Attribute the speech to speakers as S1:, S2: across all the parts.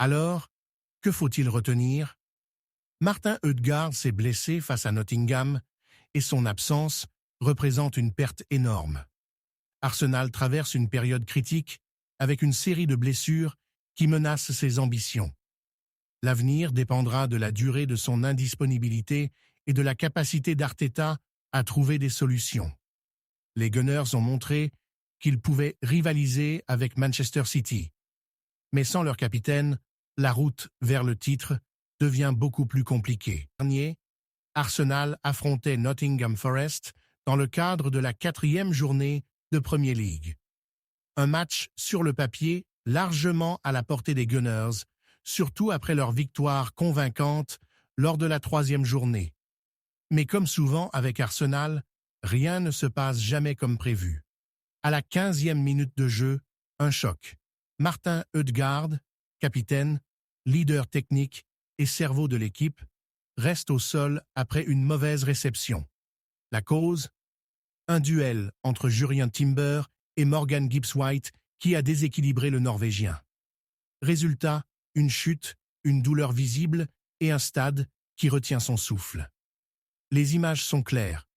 S1: Alors, que faut-il retenir? Martin Ødegaard s'est blessé face à Nottingham et son absence représente une perte énorme. Arsenal traverse une période critique avec une série de blessures qui menacent ses ambitions. L'avenir dépendra de la durée de son indisponibilité et de la capacité d'Arteta à trouver des solutions. Les Gunners ont montré qu'ils pouvaient rivaliser avec Manchester City. Mais sans leur capitaine, la route vers le titre devient beaucoup plus compliquée. Dernier, Arsenal affrontait Nottingham Forest dans le cadre de la 4e journée de Premier League. Un match sur le papier largement à la portée des Gunners, surtout après leur victoire convaincante lors de la 3e journée. Mais comme souvent avec Arsenal, rien ne se passe jamais comme prévu. À la 15e minute de jeu, un choc. Martin Ødegaard, capitaine, leader technique et cerveau de l'équipe, reste au sol après une mauvaise réception. La cause? Un duel entre Jurrien Timber et Morgan Gibbs-White qui a déséquilibré le Norvégien. Résultat, une chute, une douleur visible et un stade qui retient son souffle. Les images sont claires.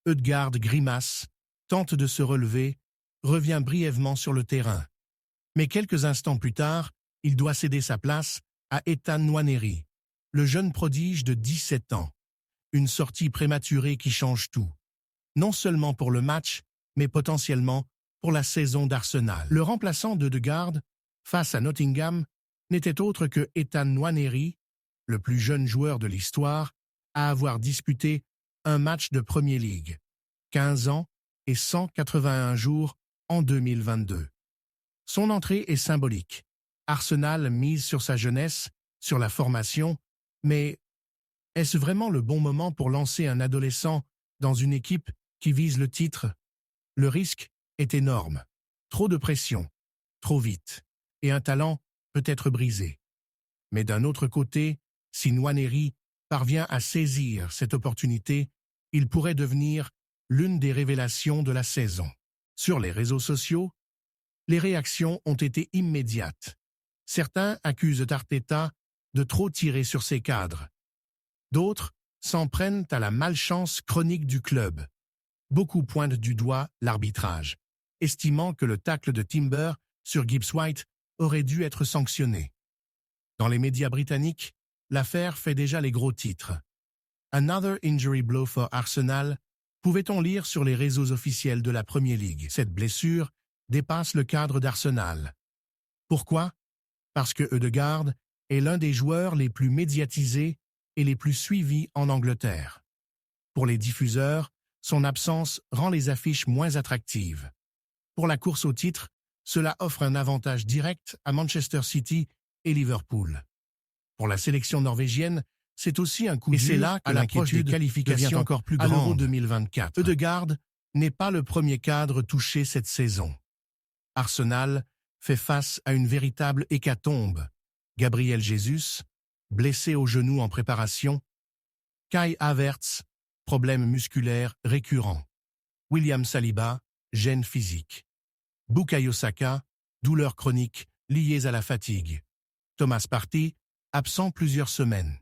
S1: Ødegaard grimace, tente de se relever, revient brièvement sur le terrain. Mais quelques instants plus tard, il doit céder sa place à Ethan Nwaneri, le jeune prodige de 17 ans. Une sortie prématurée qui change tout. Non seulement pour le match, mais potentiellement pour la saison d'Arsenal. Le remplaçant d'Ødegaard, face à Nottingham, n'était autre que Ethan Nwaneri, le plus jeune joueur de l'histoire, à avoir disputé un match de Premier League, 15 ans et 181 jours en 2022. Son entrée est symbolique. Arsenal mise sur sa jeunesse, sur la formation, mais est-ce vraiment le bon moment pour lancer un adolescent dans une équipe qui vise le titre? Le risque est énorme. Trop de pression, trop vite, et un talent peut être brisé. Mais d'un autre côté, si Nwaneri parvient à saisir cette opportunité, il pourrait devenir l'une des révélations de la saison. Sur les réseaux sociaux, les réactions ont été immédiates. Certains accusent Arteta de trop tirer sur ses cadres. D'autres s'en prennent à la malchance chronique du club. Beaucoup pointent du doigt l'arbitrage, estimant que le tacle de Timber sur Gibbs-White aurait dû être sanctionné. Dans les médias britanniques, l'affaire fait déjà les gros titres. Another injury blow for Arsenal, pouvait-on lire sur les réseaux officiels de la Premier League. Cette blessure dépasse le cadre d'Arsenal. Pourquoi? Parce que Ødegaard est l'un des joueurs les plus médiatisés et les plus suivis en Angleterre. Pour les diffuseurs, son absence rend les affiches moins attractives. Pour la course au titre, cela offre un avantage direct à Manchester City et Liverpool. Pour la sélection norvégienne, c'est aussi un coup dur, et c'est là que l'inquiétude des qualifications devient encore plus grande à l'Euro 2024. Ødegaard n'est pas le premier cadre touché cette saison. Arsenal fait face à une véritable hécatombe. Gabriel Jesus, blessé au genou en préparation. Kai Havertz, problème musculaire récurrent. William Saliba, gêne physique. Bukayo Saka, douleurs chroniques liées à la fatigue. Thomas Partey, absent plusieurs semaines.